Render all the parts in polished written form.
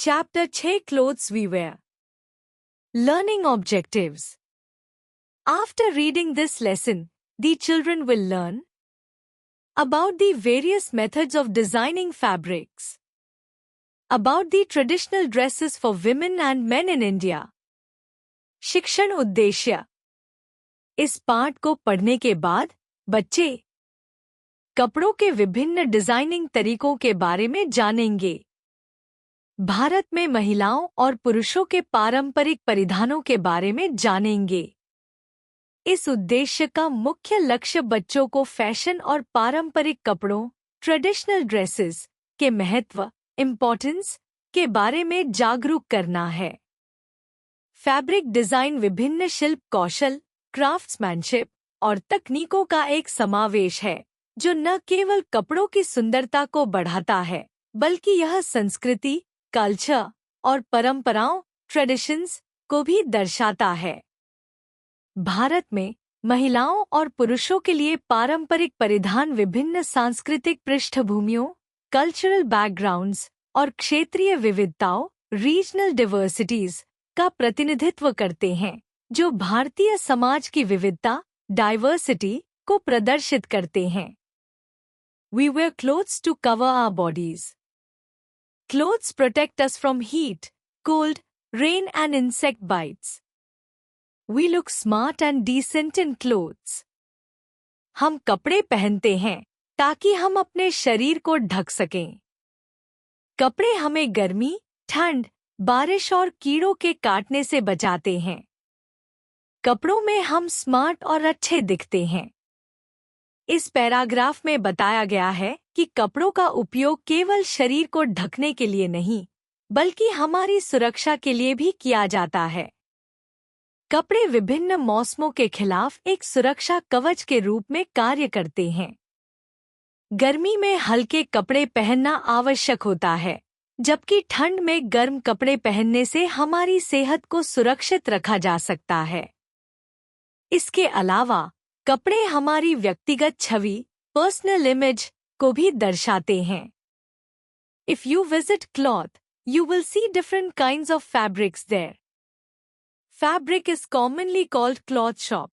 Chapter 6 Clothes We Wear. Learning Objectives. After reading this lesson, the children will learn about the various methods of designing fabrics, about the traditional dresses for women and men in India. शिक्षण उद्देश्य. इस पाठ को पढ़ने के बाद बच्चे कपड़ों के विभिन्न डिजाइनिंग तरीकों के बारे में जानेंगे. भारत में महिलाओं और पुरुषों के पारंपरिक परिधानों के बारे में जानेंगे. इस उद्देश्य का मुख्य लक्ष्य बच्चों को फैशन और पारंपरिक कपड़ों ट्रेडिशनल ड्रेसेस के महत्व इम्पोर्टेंस के बारे में जागरूक करना है. फैब्रिक डिजाइन विभिन्न शिल्प कौशल क्राफ्ट्समैनशिप और तकनीकों का एक समावेश है जो न केवल कपड़ों की सुंदरता को बढ़ाता है बल्कि यह संस्कृति कल्चर और परंपराओं ट्रेडिशंस को भी दर्शाता है. भारत में महिलाओं और पुरुषों के लिए पारंपरिक परिधान विभिन्न सांस्कृतिक पृष्ठभूमियों कल्चरल बैकग्राउंड्स और क्षेत्रीय विविधताओं रीजनल डिवर्सिटीज का प्रतिनिधित्व करते हैं जो भारतीय समाज की विविधता डाइवर्सिटी को प्रदर्शित करते हैं. We wear clothes to cover our bodies. Clothes protect us from heat, cold, rain and insect bites. We look smart and decent in clothes. हम कपड़े पहनते हैं ताकि हम अपने शरीर को ढक सकें. कपड़े हमें गर्मी, ठंड, बारिश और कीड़ों के काटने से बचाते हैं. कपड़ों में हम स्मार्ट और अच्छे दिखते हैं. इस पैराग्राफ में बताया गया है कि कपड़ों का उपयोग केवल शरीर को ढकने के लिए नहीं बल्कि हमारी सुरक्षा के लिए भी किया जाता है. कपड़े विभिन्न मौसमों के खिलाफ एक सुरक्षा कवच के रूप में कार्य करते हैं. गर्मी में हल्के कपड़े पहनना आवश्यक होता है जबकि ठंड में गर्म कपड़े पहनने से हमारी सेहत को सुरक्षित रखा जा सकता है. इसके अलावा कपड़े हमारी व्यक्तिगत छवि पर्सनल इमेज को भी दर्शाते हैं. If you visit cloth, you will see different kinds of fabrics there. Fabric is commonly called cloth shop.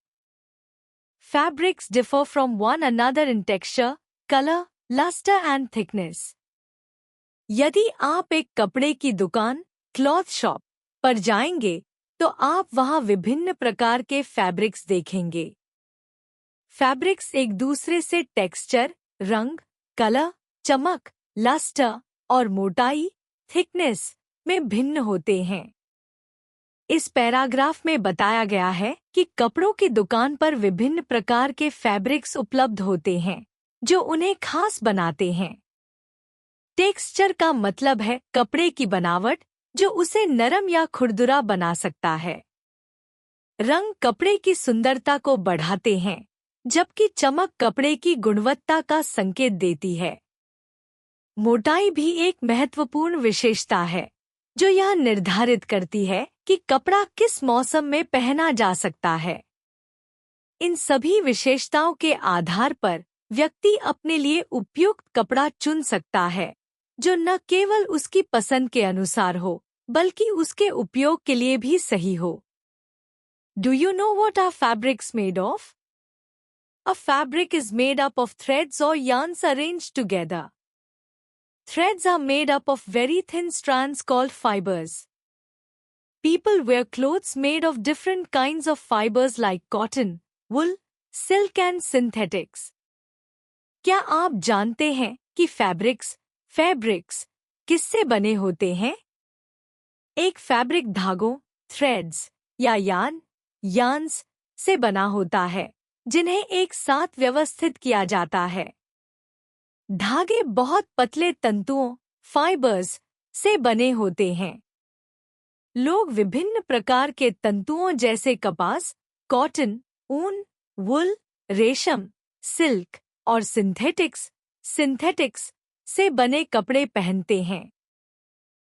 Fabrics differ from one another in texture, color, luster and thickness. यदि आप एक कपड़े की दुकान क्लॉथ शॉप पर जाएंगे तो आप वहां विभिन्न प्रकार के फैब्रिक्स देखेंगे. फैब्रिक्स एक दूसरे से टेक्सचर, रंग, कलर, चमक, लस्टर और मोटाई, थिकनेस में भिन्न होते हैं. इस पैराग्राफ में बताया गया है कि कपड़ों की दुकान पर विभिन्न प्रकार के फैब्रिक्स उपलब्ध होते हैं जो उन्हें खास बनाते हैं. टेक्सचर का मतलब है कपड़े की बनावट जो उसे नरम या खुरदुरा बना सकता है. रंग कपड़े की सुंदरता को बढ़ाते हैं जबकि चमक कपड़े की गुणवत्ता का संकेत देती है. मोटाई भी एक महत्वपूर्ण विशेषता है जो यह निर्धारित करती है कि कपड़ा किस मौसम में पहना जा सकता है. इन सभी विशेषताओं के आधार पर व्यक्ति अपने लिए उपयुक्त कपड़ा चुन सकता है जो न केवल उसकी पसंद के अनुसार हो बल्कि उसके उपयोग के लिए भी सही हो. Do you know what are fabrics made of? A fabric is made up of threads or yarns arranged together. Threads are made up of very thin strands called fibers. People wear clothes made of different kinds of fibers like cotton, wool, silk and synthetics. क्या आप जानते हैं कि fabrics किससे बने होते हैं? एक फैब्रिक धागों, थ्रेड्स या यार्न्स से बना होता है जिन्हें एक साथ व्यवस्थित किया जाता है. धागे बहुत पतले तंतुओं फाइबर्स से बने होते हैं. लोग विभिन्न प्रकार के तंतुओं जैसे कपास, कॉटन, ऊन, वुल, रेशम, सिल्क और सिंथेटिक्स से बने कपड़े पहनते हैं.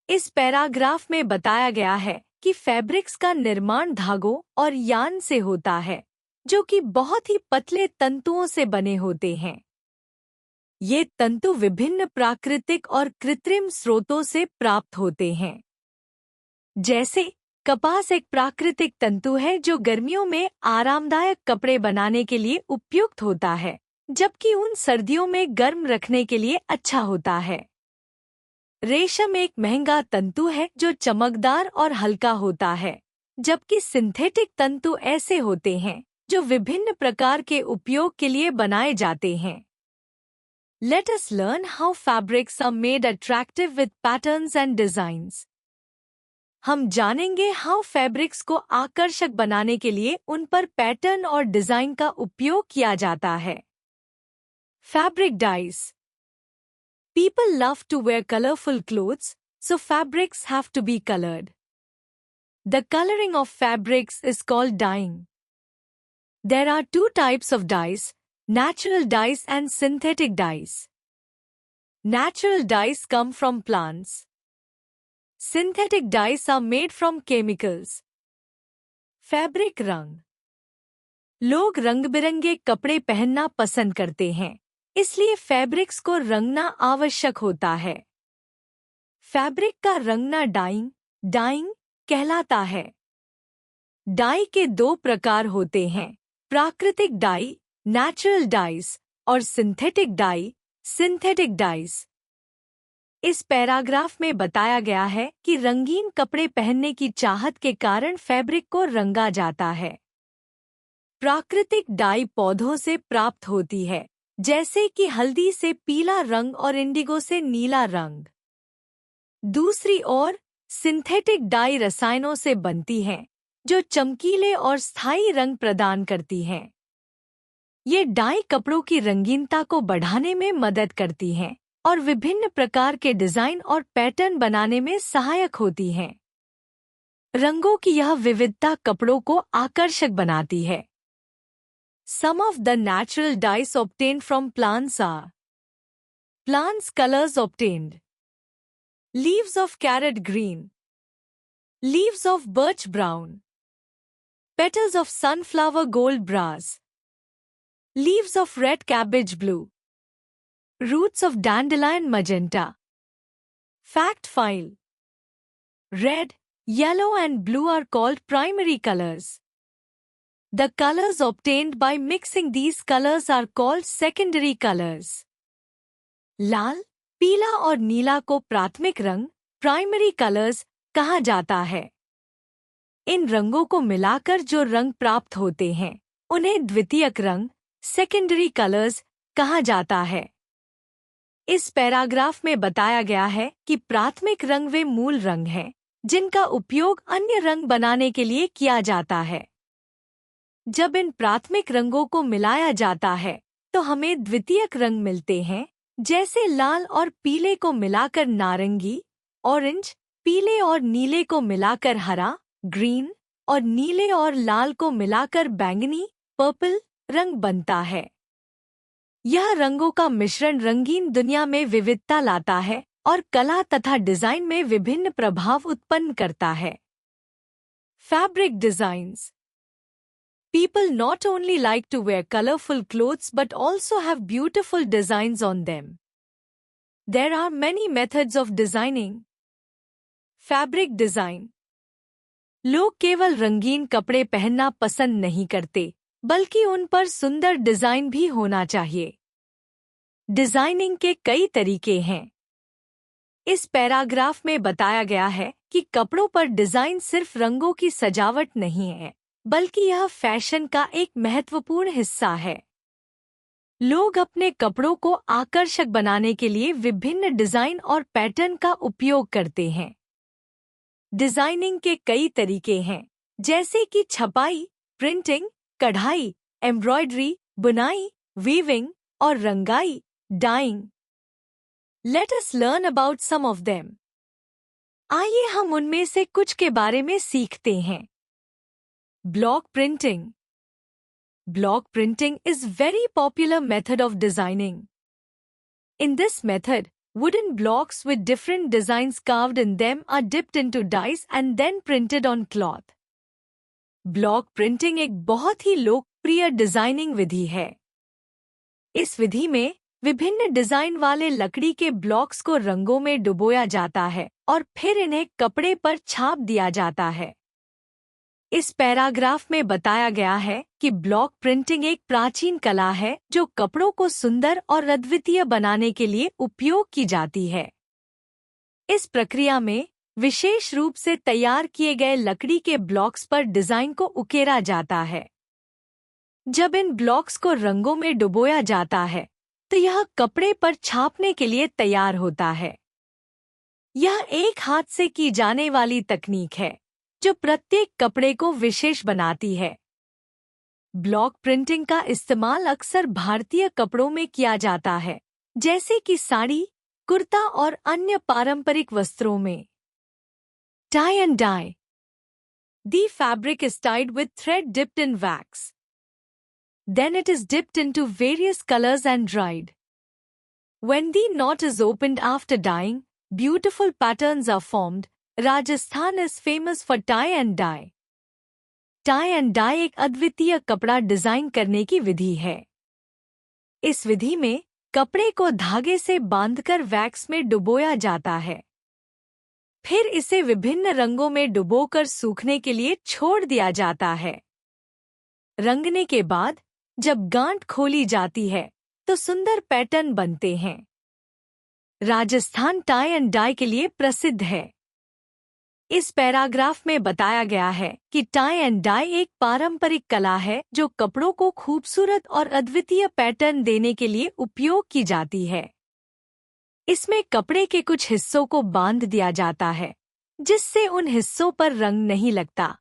इस पैराग्राफ में बताया गया है कि फैब्रिक्स का निर्माण धागों और यार्न से होता है जो कि बहुत ही पतले तंतुओं से बने होते हैं. ये तंतु विभिन्न प्राकृतिक और कृत्रिम स्रोतों से प्राप्त होते हैं। जैसे कपास एक प्राकृतिक तंतु है जो गर्मियों में आरामदायक कपड़े बनाने के लिए उपयुक्त होता है, जबकि ऊन सर्दियों में गर्म रखने के लिए अच्छा होता है। रेशम एक महंगा तंतु है जो चमकदार और हल्का होता है, जबकि सिंथेटिक तंतु ऐसे होते हैं जो विभिन्न प्रकार के उपयोग के लिए बनाए जाते हैं। Let us learn how fabrics are made attractive with patterns and designs. हम जानेंगे how fabrics को आकर्षक बनाने के लिए उन पर पैटर्न और डिजाइन का उपयोग किया जाता है। Fabric dyes. People love to wear colorful clothes, so fabrics have to be colored. The coloring of fabrics is called dyeing. There are two types of dyes, natural dyes and synthetic dyes. Natural dyes come from plants. Synthetic dyes are made from chemicals. Fabric रंग। लोग रंग-बिरंगे कपड़े पहनना पसंद करते हैं, इसलिए fabrics को रंगना आवश्यक होता है। फैब्रिक का रंगना डाइंग कहलाता है। डाई के दो प्रकार होते हैं, प्राकृतिक डाई नेचुरल डाइज और सिंथेटिक डाई सिंथेटिक डाइज। इस पैराग्राफ में बताया गया है कि रंगीन कपड़े पहनने की चाहत के कारण फैब्रिक को रंगा जाता है। प्राकृतिक डाई पौधों से प्राप्त होती है, जैसे कि हल्दी से पीला रंग और इंडिगो से नीला रंग। दूसरी ओर सिंथेटिक डाई रसायनों से बनती हैं, जो चमकीले और स्थायी रंग प्रदान करती हैं। ये डाई कपड़ों की रंगीनता को बढ़ाने में मदद करती हैं और विभिन्न प्रकार के डिजाइन और पैटर्न बनाने में सहायक होती हैं। रंगों की यह विविधता कपड़ों को आकर्षक बनाती है। Some of the natural dyes obtained from plants are: plants colors obtained: leaves of carrot green, leaves of birch brown, petals of sunflower gold brass, leaves of red cabbage blue, roots of dandelion magenta. Fact file: red, yellow and blue are called primary colors. The colors obtained by mixing these colors are called secondary colors. लाल, पीला और नीला को प्राथमिक रंग primary colours कहा जाता है। इन रंगों को मिलाकर जो रंग प्राप्त होते हैं, उन्हें द्वितीयक रंग सेकेंडरी कलर्स कहा जाता है। इस पैराग्राफ में बताया गया है कि प्राथमिक रंग वे मूल रंग हैं, जिनका उपयोग अन्य रंग बनाने के लिए किया जाता है। जब इन प्राथमिक रंगों को मिलाया जाता है, तो हमें द्वितीयक रंग मिलते हैं, जैसे लाल और पीले को मिलाकर नारंगी, ऑरेंज, पीले और नीले को मिलाकर हरा, ग्रीन, और नीले और लाल को मिलाकर बैंगनी, पर्पल रंग बनता है। यह रंगों का मिश्रण रंगीन दुनिया में विविधता लाता है और कला तथा डिजाइन में विभिन्न प्रभाव उत्पन्न करता है। Fabric designs. People not only like to wear colorful clothes but also have beautiful designs on them. There are many methods of designing. Fabric design. लोग केवल रंगीन कपड़े पहनना पसंद नहीं करते, बल्कि उन पर सुंदर डिजाइन भी होना चाहिए। डिजाइनिंग के कई तरीके हैं। इस पैराग्राफ में बताया गया है कि कपड़ों पर डिजाइन सिर्फ रंगों की सजावट नहीं है, बल्कि यह फैशन का एक महत्वपूर्ण हिस्सा है। लोग अपने कपड़ों को आकर्षक बनाने के लिए विभिन्न डिजाइन और पैटर्न का उपयोग करते हैं। डिजाइनिंग के कई तरीके हैं, जैसे कि छपाई, प्रिंटिंग, कढ़ाई, एम्ब्रॉयडरी, बुनाई, वीविंग और रंगाई, dying. Let us learn about some of them. आइए हम उनमें से कुछ के बारे में सीखते हैं। Block printing. Block printing is very popular method of designing. In this method, wooden blocks with different designs carved in them are dipped into dyes and then printed on cloth. Block printing एक बहुत ही लोकप्रिय designing विधि है। इस विधि में विभिन्न design वाले लकड़ी के ब्लॉक्स को रंगों में डुबोया जाता है और फिर इन्हें कपड़े पर छाप दिया जाता है। इस पैराग्राफ में बताया गया है कि ब्लॉक प्रिंटिंग एक प्राचीन कला है जो कपड़ों को सुंदर और अद्वितीय बनाने के लिए उपयोग की जाती है। इस प्रक्रिया में विशेष रूप से तैयार किए गए लकड़ी के ब्लॉक्स पर डिजाइन को उकेरा जाता है। जब इन ब्लॉक्स को रंगों में डुबोया जाता है तो यह कपड़े पर छापने के लिए तैयार होता है। यह एक हाथ से की जाने वाली तकनीक है जो प्रत्येक कपड़े को विशेष बनाती है। ब्लॉक प्रिंटिंग का इस्तेमाल अक्सर भारतीय कपड़ों में किया जाता है, जैसे कि साड़ी, कुर्ता और अन्य पारंपरिक वस्त्रों में। Tie and dye. The fabric is tied with thread dipped in wax. Then it is dipped into various colors and dried. When the knot is opened after dyeing, beautiful patterns are formed. Rajasthan is famous for tie and dye. Tie and dye एक अद्वितीय कपड़ा design करने की विधि है। इस विधि में कपड़े को धागे से बांधकर वैक्स में डुबोया जाता है। फिर इसे विभिन्न रंगों में डुबोकर सूखने के लिए छोड़ दिया जाता है। रंगने के बाद जब गांठ खोली जाती है तो सुंदर पैटर्न बनते हैं। राजस्थान टाई एंड डाई के लिए प्रसिद्ध है। इस पैराग्राफ में बताया गया है कि टाई एंड डाई एक पारंपरिक कला है जो कपड़ों को खूबसूरत और अद्वितीय पैटर्न देने के लिए उपयोग की जाती है। इसमें कपड़े के कुछ हिस्सों को बांध दिया जाता है, जिससे उन हिस्सों पर रंग नहीं लगता।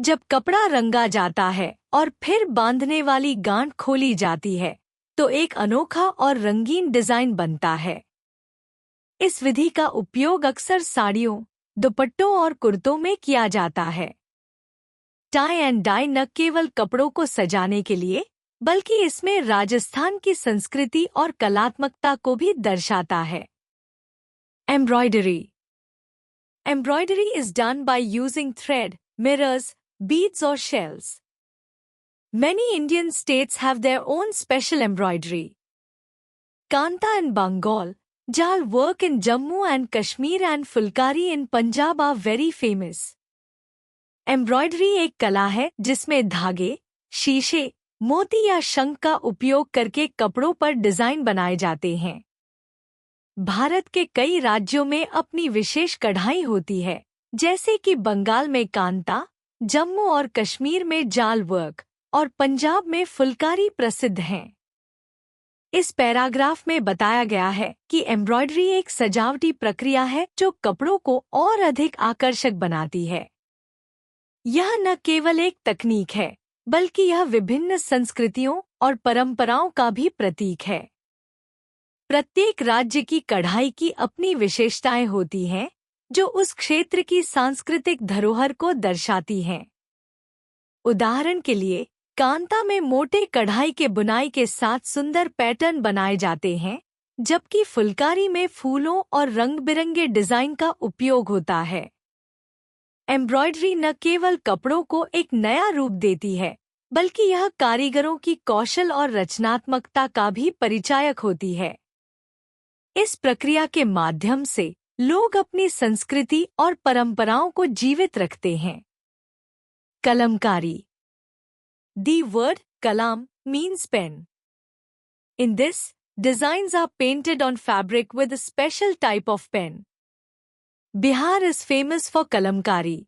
जब कपड़ा रंगा जाता है और फिर बांधने वाली गांठ खोली जाती है, तो एक अनोखा और रंगीन डिजाइन बनता है। इस विधि का उपयोग अक्सर साड़ियों, दुपट्टों और कुर्तों में किया जाता है। टाई एंड डाई न केवल कपड़ों को सजाने के लिए, बल्कि इसमें राजस्थान की संस्कृति और कलात्मकता को भी दर्शाता है। Embroidery. Embroidery is done by using thread, mirrors, beads or shells. Many Indian states have their own special embroidery. Kanta in Bengal, Jal work in Jammu and Kashmir and Fulkari in Punjab are very famous. Embroidery एक कला है जिसमें धागे, शीशे, मोती या शंख का उपयोग करके कपड़ों पर डिजाइन बनाए जाते हैं। भारत के कई राज्यों में अपनी विशेष कढ़ाई होती है, जैसे कि बंगाल में कांता, जम्मू और कश्मीर में जाल वर्क और पंजाब में फुलकारी प्रसिद्ध हैं। इस पैराग्राफ में बताया गया है कि एम्ब्रॉयडरी एक सजावटी प्रक्रिया है जो कपड़ों को और अधिक आकर्षक बनाती है। यह न केवल एक तकनीक है, बल्कि यह विभिन्न संस्कृतियों और परंपराओं का भी प्रतीक है। प्रत्येक राज्य की कढ़ाई की अपनी विशेषताएं होती हैं, जो उस क्षेत्र की सांस्कृतिक धरोहर को दर्शाती हैं। उदाहरण के लिए, कांता में मोटे कढ़ाई के बुनाई के साथ सुंदर पैटर्न बनाए जाते हैं, जबकि फुलकारी में फूलों और रंग-बिरंगे डिजाइन का उपयोग होता है। एम्ब्रॉयडरी न केवल कपड़ों को एक नया रूप देती है, बल्कि यह कारीगरों की कौशल और रचनात्मकता का भी परिचायक होती है। इस प्रक्रिया के माध्यम से लोग अपनी संस्कृति और परंपराओं को जीवित रखते हैं। Kalamkari. The word kalam means pen. In this, designs are painted on fabric with a special type of pen. Bihar is famous for kalamkari.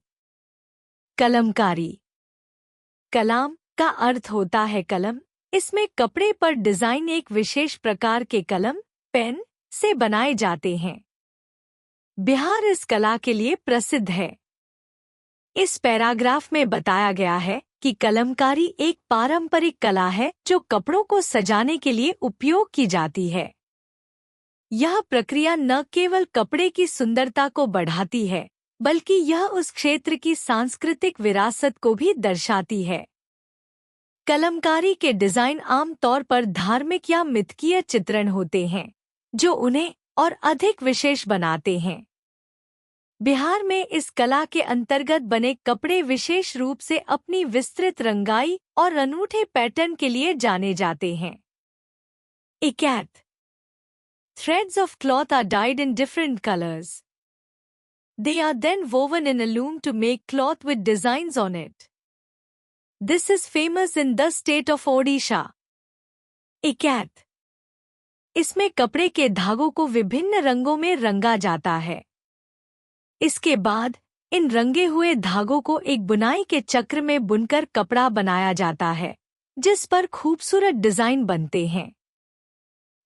Kalamkari. कलाम का अर्थ होता है कलम। इसमें कपड़े पर डिजाइन एक विशेष प्रकार के कलम, पेन से बनाए जाते हैं। बिहार इस कला के लिए प्रसिद्ध है। इस पैराग्राफ में बताया गया है कि कलमकारी एक पारंपरिक कला है जो कपड़ों को सजाने के लिए उपयोग की जाती है। यह प्रक्रिया न केवल कपड़े की सुंदरता को बढ़ाती है, बल्कि यह उस क्षेत्र की सांस्कृतिक विरासत को भी दर्शाती है। कलमकारी के डिजाइन आमतौर पर धार्मिक या मिथकीय चित्रण होते हैं, जो उन्हें और अधिक विशेष बनाते हैं। बिहार में इस कला के अंतर्गत बने कपड़े विशेष रूप से अपनी विस्तृत रंगाई और अनूठे पैटर्न के लिए जाने जाते हैं। Ikat. Threads of cloth are dyed in different colors. They are then woven in a loom to make cloth with designs on it. This is famous in the state of Odisha. Ikat. इसमें कपड़े के धागों को विभिन्न रंगों में रंगा जाता है। इसके बाद इन रंगे हुए धागों को एक बुनाई के चक्र में बुनकर कपड़ा बनाया जाता है, जिस पर खूबसूरत डिजाइन बनते हैं।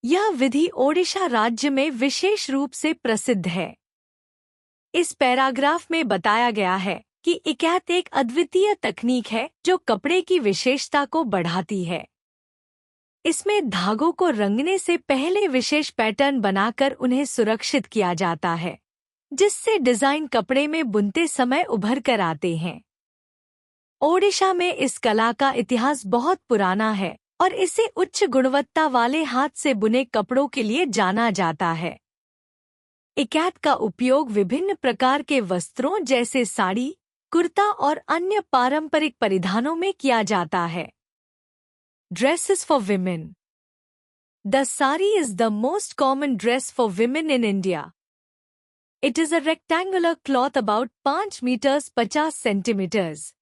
यह विधि ओडिशा राज्य में विशेष रूप से प्रसिद्ध है। इस पैराग्राफ में बताया गया है कि इकैत एक अद्वितीय तकनीक है जो कपड़े की विशेषता को बढ़ाती है। इसमें धागों को रंगने से पहले विशेष पैटर्न बनाकर उन्हें सुरक्षित किया जाता है, जिससे डिजाइन कपड़े में बुनते समय उभर कर आते हैं। ओडिशा में इस कला का इतिहास बहुत पुराना है और इसे उच्च गुणवत्ता वाले हाथ से बुने कपड़ों के लिए जाना जाता है। इकैत का उपयोग विभिन्न प्रकार के वस्त्रों जैसे साड़ी, कुर्ता और अन्य पारंपरिक परिधानों में किया जाता है। Dresses for women. The sari is the most common dress for women in India. It is a rectangular cloth about 5 meters 50 centimeters.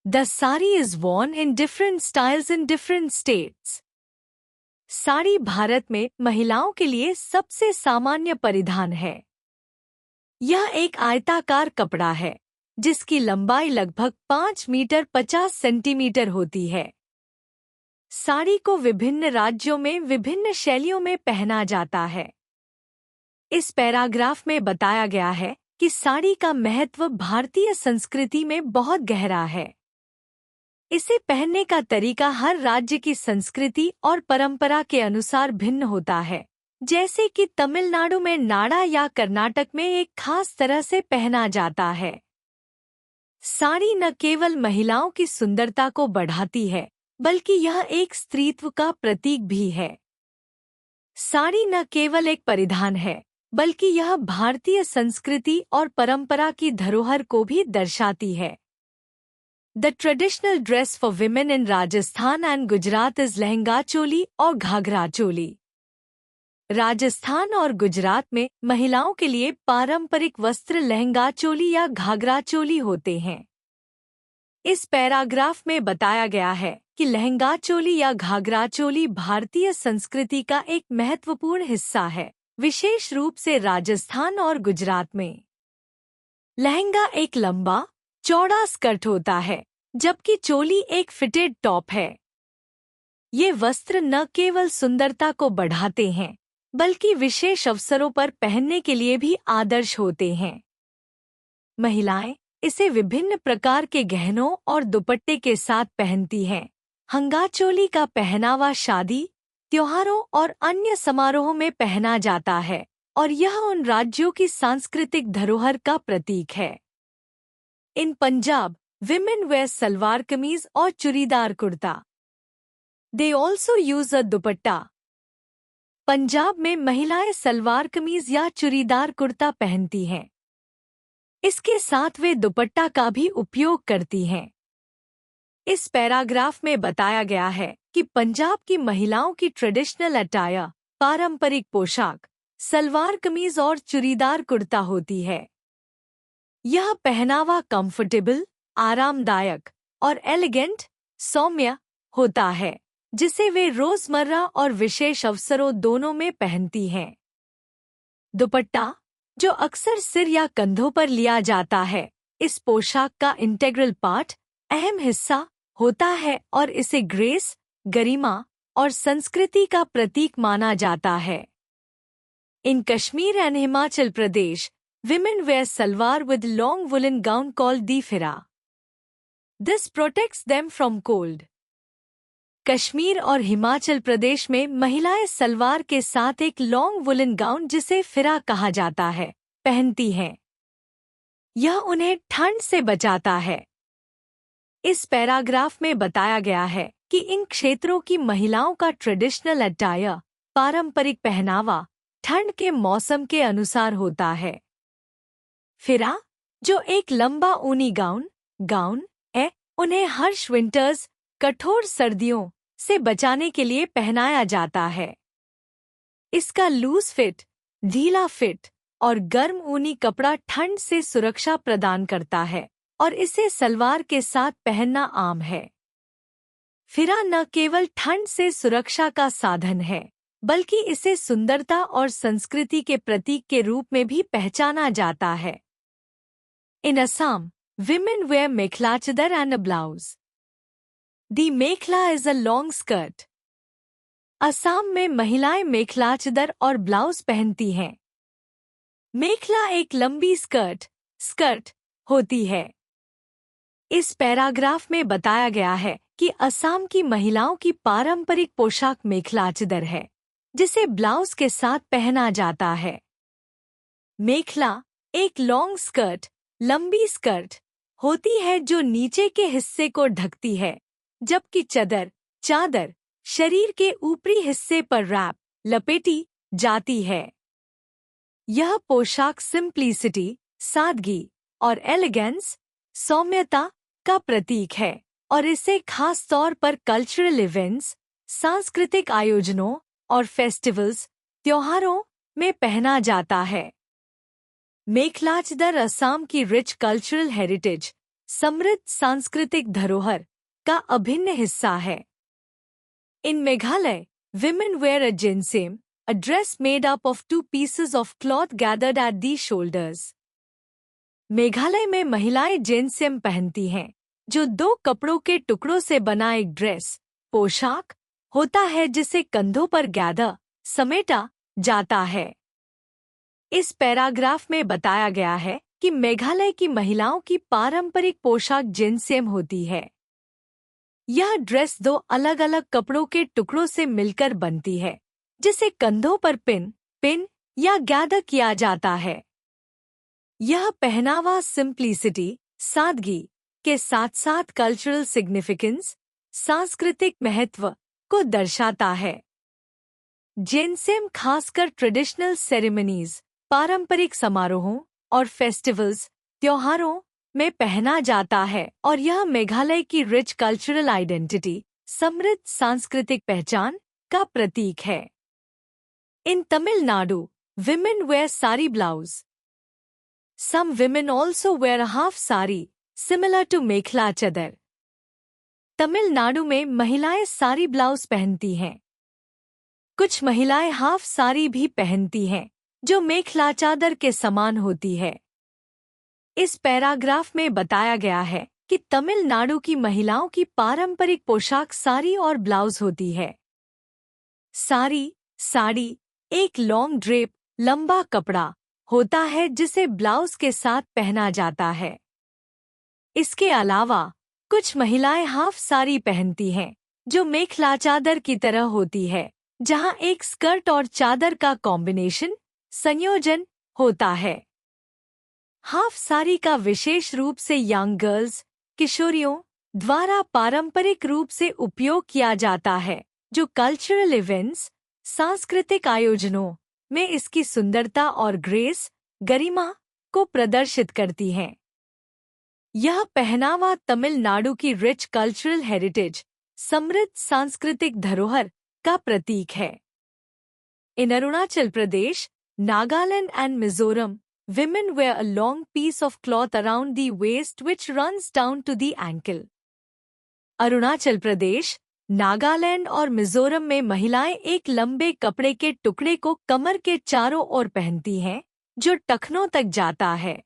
The sari is worn in different styles in different states. Sari Bharat में महिलाओं के लिए सबसे सामान्य परिधान है। यह एक आयताकार कपड़ा है, जिसकी लंबाई लगभग 5 मीटर 50 सेंटीमीटर होती है। साड़ी को विभिन्न राज्यों में विभिन्न शैलियों में पहना जाता है। इस पैराग्राफ में बताया गया है कि साड़ी का महत्व भारतीय संस्कृति में बहुत गहरा है। इसे पहनने का तरीका हर राज्य की संस्कृति और परंपरा के अनुसार भिन्न होता है, जैसे कि तमिलनाडु में नाड़ा या कर्नाटक में एक खास तरह से पहना जाता है। साड़ी न केवल महिलाओं की सुंदरता को बढ़ाती है, बल्कि यह एक स्त्रीत्व का प्रतीक भी है। साड़ी न केवल एक परिधान है, बल्कि यह भारतीय संस्कृति और परंपरा की धरोहर को भी दर्शाती है। The traditional dress for women in Rajasthan and Gujarat is lehenga choli और घाघरा चोली। राजस्थान और गुजरात में महिलाओं के लिए पारंपरिक वस्त्र लहंगा चोली या घाघरा चोली होते हैं। इस पैराग्राफ में बताया गया है कि लहंगा चोली या घाघरा चोली भारतीय संस्कृति का एक महत्वपूर्ण हिस्सा है, विशेष रूप से राजस्थान और गुजरात में। लहंगा एक लंबा, चौड़ा स्कर्ट होता है, जबकि चोली एक फिटेड टॉप है। ये वस्त्र न केवल सुंदरता को बढ़ाते हैं, बल्कि विशेष अवसरों पर पहनने के लिए भी आदर्श होते हैं। महिलाएं इसे विभिन्न प्रकार के गहनों और दुपट्टे के साथ पहनती हैं। लहंगा चोली का पहनावा शादी, त्योहारों और अन्य समारोहों में पहना जाता है और यह उन राज्यों की सांस्कृतिक धरोहर का प्रतीक है। इन पंजाब, women wear सलवार कमीज और churidar kurta. They also use a दुपट्टा। पंजाब में महिलाएं सलवार कमीज या चूड़ीदार कुर्ता पहनती हैं। इसके साथ वे दुपट्टा का भी उपयोग करती हैं। इस पैराग्राफ में बताया गया है कि पंजाब की महिलाओं की ट्रेडिशनल अटायर, पारंपरिक पोशाक, सलवार कमीज और चूड़ीदार कुर्ता होती है। यह पहनावा कंफर्टेबल, आरामदायक और एलिगेंट, सौम्य होता है, जिसे वे रोजमर्रा और विशेष अवसरों दोनों में पहनती हैं। दुपट्टा, जो अक्सर सिर या कंधों पर लिया जाता है, इस पोशाक का इंटेग्रल पार्ट, अहम हिस्सा होता है और इसे ग्रेस, गरिमा और संस्कृति का प्रतीक माना जाता है। In Kashmir and Himachal Pradesh, women wear salwar with long woolen gown called the fira. This protects them from cold. Kashmir और हिमाचल प्रदेश में महिलाएं सलवार के साथ एक लॉन्ग वुलन गाउन, जिसे फिरा कहा जाता है, पहनती हैं। यह उन्हें ठंड से बचाता है। इस पैराग्राफ में बताया गया है कि इन क्षेत्रों की महिलाओं का ट्रेडिशनल अटायर, पारंपरिक पहनावा, ठंड के मौसम के अनुसार होता है। फिरा, जो एक लंबा ऊनी गाउन है, उन्हें हर्ष विंटर्स, कठोर सर्दियों से बचाने के लिए पहनाया जाता है। इसका लूज फिट, ढीला फिट और गर्म ऊनी कपड़ा ठंड से सुरक्षा प्रदान करता है और इसे सलवार के साथ पहनना आम है। फिरा न केवल ठंड से सुरक्षा का साधन है, बल्कि इसे सुंदरता और संस्कृति के प्रतीक के रूप में भी पहचाना जाता है। इन असम, women wear मेखला चादर and a blouse. The mekhela is a long skirt. Assam में महिलाएं मेखला चादर और ब्लाउज पहनती हैं। मेखला एक लंबी स्कर्ट होती है। इस पैराग्राफ में बताया गया है कि असम की महिलाओं की पारंपरिक पोशाक मेखला चादर है, जिसे ब्लाउज के साथ पहना जाता है। मेखला एक लंबी स्कर्ट होती है जो नीचे के हिस्से को ढकती है, जबकि चादर शरीर के ऊपरी हिस्से पर लपेटी जाती है। यह पोशाक सिंप्लिसिटी, सादगी और एलिगेंस, सौम्यता का प्रतीक है और इसे खास तौर पर कल्चरल इवेंट्स, सांस्कृतिक आयोजनों और फेस्टिवल्स, त्योहारों में पहना जाता है। मेखला चादर असम की रिच कल्चरल हेरिटेज, समृद्ध सांस्कृतिक धरोहर का अभिन्न हिस्सा है। इन Meghalaya, women wear a jinseom, a dress made up of 2 pieces of cloth gathered at the shoulders. Meghalaya में महिलाएं जिनसेम पहनती हैं, जो 2 कपड़ों के टुकड़ों से बना एक पोशाक होता है जिसे कंधों पर समेटा जाता है। इस पैराग्राफ में बताया गया है कि मेघालय की महिलाओं की पारंपरिक पोशाक जिनसेम होती है। यह ड्रेस 2 अलग-अलग कपड़ों के टुकड़ों से मिलकर बनती है, जिसे कंधों पर पिन या गैदर किया जाता है। यह पहनावा सिंप्लिसिटी, सादगी के साथ-साथ कल्चरल सिग्निफिकेंस, सांस्कृतिक महत्व को दर्शाता है। जिनसेम खासकर ट्रेडिशनल सेरेमनीज, पारंपरिक समारोहों और फेस्टिवल्स, त्योहारों में पहना जाता है और यह मेघालय की रिच कल्चरल आइडेंटिटी, समृद्ध सांस्कृतिक पहचान का प्रतीक है। इन Tamil Nadu, women wear sari blouse. Some women also wear a half sari, similar to मेखला चादर. तमिलनाडु में महिलाएं सारी ब्लाउज पहनती हैं। कुछ महिलाएं हाफ साड़ी भी पहनती हैं, जो मेखला चादर के समान होती है। इस पैराग्राफ में बताया गया है कि तमिलनाडु की महिलाओं की पारंपरिक पोशाक साड़ी और ब्लाउज होती है। साड़ी एक लॉन्ग ड्रेप, लंबा कपड़ा होता है जिसे ब्लाउज के साथ पहना जाता है। इसके अलावा कुछ महिलाएं हाफ साड़ी पहनती हैं, जो मेखला चादर की तरह होती है, जहां एक स्कर्ट और चादर का संयोजन होता है। हाफ साड़ी का विशेष रूप से यंग गर्ल्स, किशोरियों द्वारा पारंपरिक रूप से उपयोग किया जाता है, जो कल्चरल इवेंट्स, सांस्कृतिक आयोजनों में इसकी सुंदरता और गरिमा को प्रदर्शित करती हैं। यह पहनावा तमिलनाडु की रिच कल्चरल हेरिटेज, समृद्ध सांस्कृतिक धरोहर का प्रतीक है। In Arunachal Pradesh, Nagaland and Mizoram, women wear a long piece of cloth around the waist which runs down to the ankle. Arunachal Pradesh, Nagaland और मिजोरम में महिलाएं एक लंबे कपड़े के टुकड़े को कमर के चारों ओर पहनती हैं, जो टखनों तक जाता है।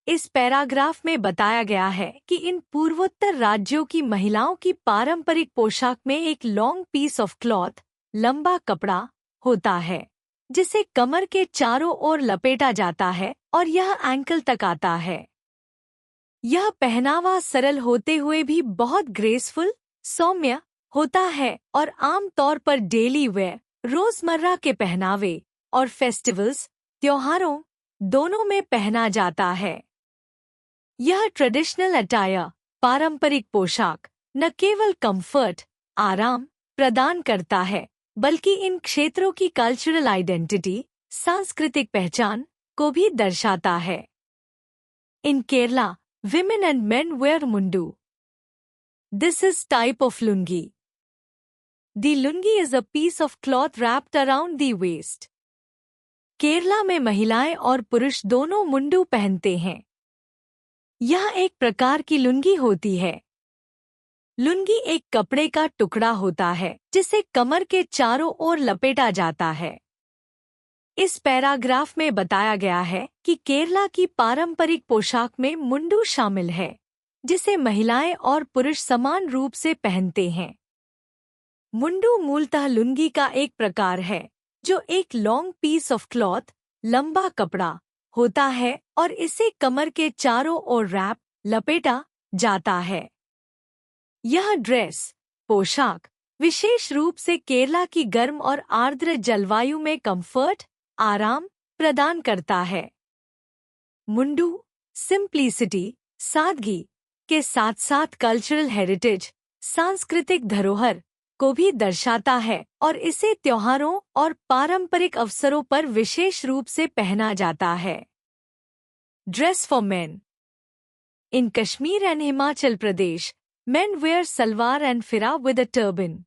इस पैराग्राफ में बताया गया है कि इन पूर्वोत्तर राज्यों की महिलाओं की पारंपरिक पोशाक में एक लॉन्ग पीस ऑफ क्लॉथ, लंबा कपड़ा होता है, जिसे कमर के चारों ओर लपेटा जाता है और यह एंकल तक आता है। यह पहनावा सरल होते हुए भी बहुत ग्रेसफुल, सौम्य होता है और आम तौर पर डेली वेयर, रोजमर्रा के पहनावे और फेस्टिवल्स, त्योहारों दोनों में पहना जाता है। यह ट्रेडिशनल अटायर, पारंपरिक पोशाक, न केवल कंफर्ट, आराम प्रदान करता है, बल्कि इन क्षेत्रों की कल्चरल आइडेंटिटी, सांस्कृतिक पहचान को भी दर्शाता है। इन Kerala, women and men wear mundu. This is type of lungi. The lungi is a piece of cloth wrapped around the waist. Kerala में महिलाएं और पुरुष दोनों मुंडू पहनते हैं। यह एक प्रकार की लुंगी होती है। लुंगी एक कपड़े का टुकड़ा होता है जिसे कमर के चारों ओर लपेटा जाता है। इस पैराग्राफ में बताया गया है कि केरला की पारंपरिक पोशाक में मुंडू शामिल है, जिसे महिलाएं और पुरुष समान रूप से पहनते हैं। मुंडू मूलतः लुंगी का एक प्रकार है जो एक लॉन्ग पीस ऑफ क्लॉथ, लंबा कपड़ा होता है और इसे कमर के चारों ओर रैप, लपेटा जाता है। यह ड्रेस, पोशाक विशेष रूप से केरला की गर्म और आर्द्र जलवायु में कंफर्ट, आराम प्रदान करता है। मुंडू सिंप्लिसिटी, सादगी के साथ साथ कल्चरल हेरिटेज, सांस्कृतिक धरोहर को भी दर्शाता है और इसे त्योहारों और पारंपरिक अवसरों पर विशेष रूप से पहना जाता है। Dress for main. In Kashmir and Himachal Pradesh, men wear salwar and फिरा विद अ टर्बन।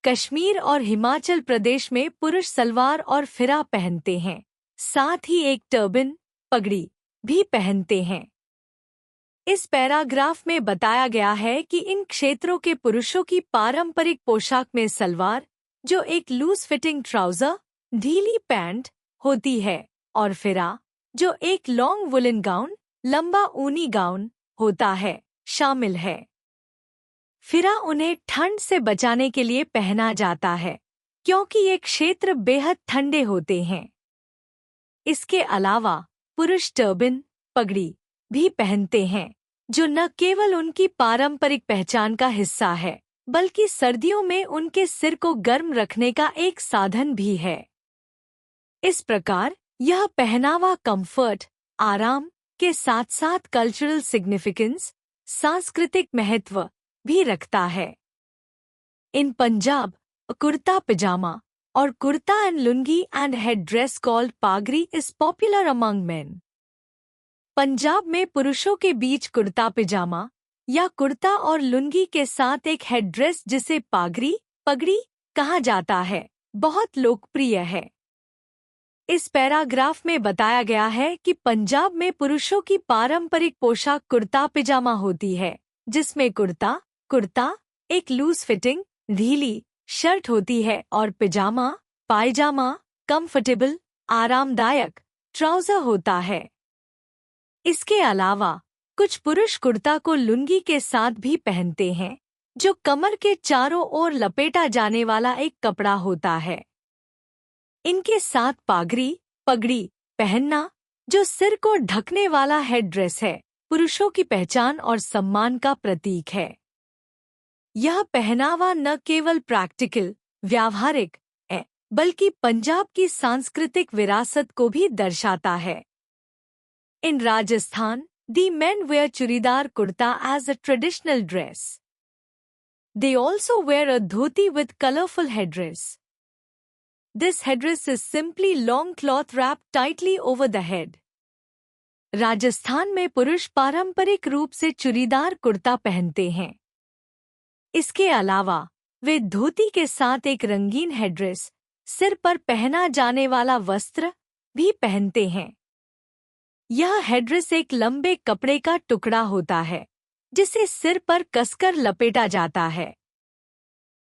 कश्मीर और हिमाचल प्रदेश में पुरुष सलवार और फिरा पहनते हैं, साथ ही एक टर्बन, पगड़ी भी पहनते हैं। इस पैराग्राफ में बताया गया है कि इन क्षेत्रों के पुरुषों की पारंपरिक पोशाक में सलवार, जो एक लूज फिटिंग ट्राउजर, ढीली पैंट होती है, और फिरा, जो एक लॉन्ग वुलन गाउन, लंबा ऊनी गाउन होता है, शामिल है। फिरा उन्हें ठंड से बचाने के लिए पहना जाता है, क्योंकि ये क्षेत्र बेहद ठंडे होते हैं। इसके अलावा पुरुष टर्बन, पगड़ी भी पहनते हैं, जो न केवल उनकी पारंपरिक पहचान का हिस्सा है, बल्कि सर्दियों में उनके सिर को गर्म रखने का एक साधन भी है। इस प्रकार यह पहनावा कंफर्ट, आराम के साथ साथ कल्चरल सिग्निफिकेंस, सांस्कृतिक महत्व भी रखता है। इन पंजाब, कुर्ता पजामा और kurta and lungi and head dress called pagri is popular among men. Punjab में पुरुषों के बीच कुर्ता पजामा या कुर्ता और लुंगी के साथ एक हेड ड्रेस जिसे पागरी, पगड़ी कहा जाता है, बहुत लोकप्रिय है। इस पैराग्राफ में बताया गया है कि पंजाब में पुरुषों की पारंपरिक पोशाक कुर्ता पजामा होती है, जिसमें कुर्ता एक लूज फिटिंग, ढीली शर्ट होती है और पायजामा कंफर्टेबल, आरामदायक ट्राउजर होता है। इसके अलावा कुछ पुरुष कुर्ता को लुंगी के साथ भी पहनते हैं, जो कमर के चारों ओर लपेटा जाने वाला एक कपड़ा होता है। इनके साथ पगड़ी पहनना, जो सिर को ढकने वाला हेड ड्रेस है, पुरुषों की पहचान और सम्मान का प्रतीक है। यह पहनावा न केवल प्रैक्टिकल, व्यावहारिक है, बल्कि पंजाब की सांस्कृतिक विरासत को भी दर्शाता है। इन Rajasthan, the men wear churidar kurta as a traditional dress. They also wear a dhoti with colorful headdress. This headdress is simply long cloth wrapped tightly over the head. Rajasthan में पुरुष पारंपरिक रूप से चूड़ीदार कुर्ता पहनते हैं। इसके अलावा वे धोती के साथ एक रंगीन हेड्रेस, सिर पर पहना जाने वाला वस्त्र भी पहनते हैं। यह हेड्रेस एक लंबे कपड़े का टुकड़ा होता है, जिसे सिर पर कसकर लपेटा जाता है।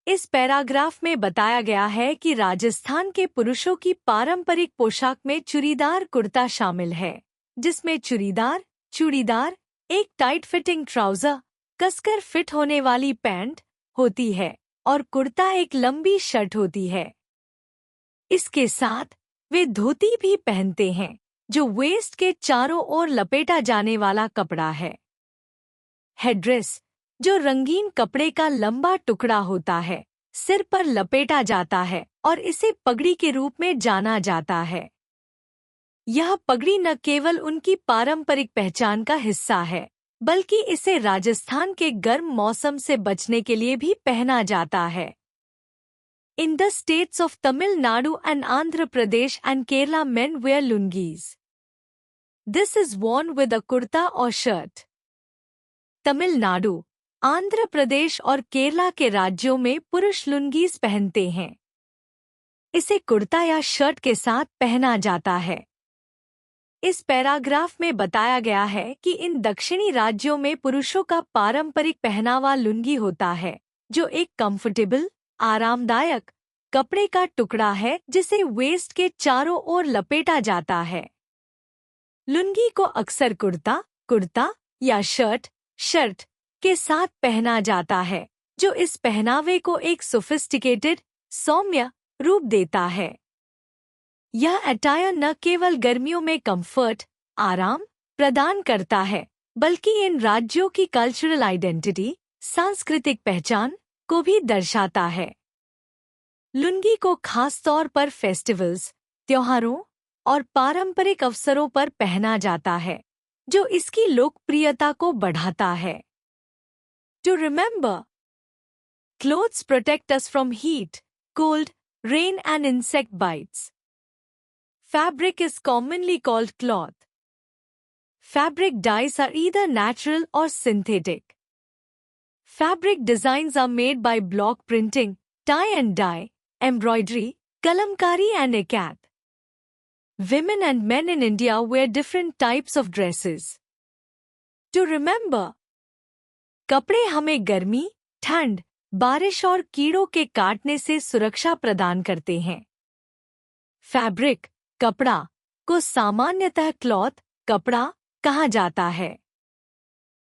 इस पैराग्राफ में बताया गया है कि राजस्थान के पुरुषों की पारंपरिक पोशाक में चूड़ीदार कुर्ता शामिल है, जिसमें चूड़ीदार एक टाइट फिटिंग ट्राउजर, कसकर फिट होने वाली पैंट होती है और कुर्ता एक लंबी शर्ट होती है। इसके साथ वे धोती भी पहनते हैं, जो वेस्ट के चारों ओर लपेटा जाने वाला कपड़ा है। हेड्रेस, जो रंगीन कपड़े का लंबा टुकड़ा होता है, सिर पर लपेटा जाता है और इसे पगड़ी के रूप में जाना जाता है। यह पगड़ी न केवल उनकी पारंपरिक पहचान का हिस्सा है, बल्कि इसे राजस्थान के गर्म मौसम से बचने के लिए भी पहना जाता है। In the states of Tamil Nadu and Andhra Pradesh and Kerala, men wear lungis. This is worn with a kurta or shirt. Tamil Nadu, Andhra Pradesh और केरला के राज्यों में पुरुष लुंगीज पहनते हैं। इसे कुर्ता या शर्ट के साथ पहना जाता है। इस पैराग्राफ में बताया गया है कि इन दक्षिणी राज्यों में पुरुषों का पारंपरिक पहनावा लुंगी होता है, जो एक कंफर्टेबल, आरामदायक कपड़े का टुकड़ा है जिसे वेस्ट के चारों ओर लपेटा जाता है। लुंगी को अक्सर कुर्ता, कुर्ता या शर्ट के साथ पहना जाता है, जो इस पहनावे को एक सोफिस्टिकेटेड, सौम्य रूप देता है। यह अटायर न केवल गर्मियों में कंफर्ट, आराम प्रदान करता है, बल्कि इन राज्यों की कल्चरल आइडेंटिटी, सांस्कृतिक पहचान को भी दर्शाता है। लुंगी को खास तौर पर फेस्टिवल्स, त्योहारों और पारंपरिक अवसरों पर पहना जाता है, जो इसकी लोकप्रियता को बढ़ाता है। To remember, clothes protect us from heat, cold, rain and insect bites. Fabric is commonly called cloth. Fabric dyes are either natural or synthetic. Fabric designs are made by block printing, tie and dye, embroidery, kalamkari and ikat. Women and men in India wear different types of dresses. To remember, कपड़े हमें गर्मी, ठंड, बारिश और कीड़ों के काटने से सुरक्षा प्रदान करते हैं। फैब्रिक, कपड़ा को सामान्यतः क्लॉथ, कपड़ा कहा जाता है।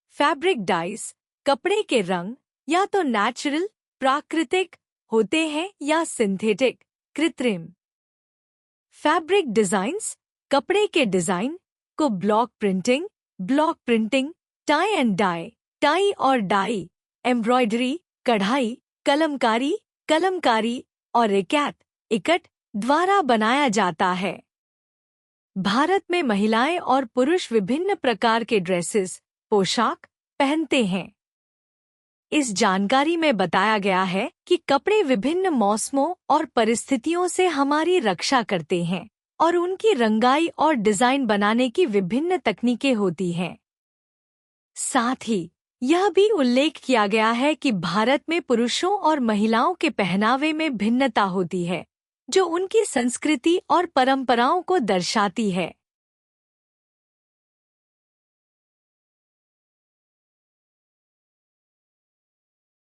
फैब्रिक डाइज, कपड़े के रंग या तो नेचुरल, प्राकृतिक होते हैं या सिंथेटिक, कृत्रिम। फैब्रिक डिजाइन्स, कपड़े के डिजाइन को block printing, tie and dye, tie और डाई, एम्ब्रॉयडरी, कढ़ाई, कलमकारी और इकट द्वारा बनाया जाता है। भारत में महिलाएं और पुरुष विभिन्न प्रकार के ड्रेसेस, पोशाक पहनते हैं। इस जानकारी में बताया गया है कि कपड़े विभिन्न मौसमों और परिस्थितियों से हमारी रक्षा करते हैं और उनकी रंगाई और डिजाइन बनाने की विभिन्न तकनीकें होती हैं। साथ ही यह भी उल्लेख किया गया है कि भारत में पुरुषों और महिलाओं के पहनावे में भिन्नता होती है, जो उनकी संस्कृति और परंपराओं को दर्शाती है।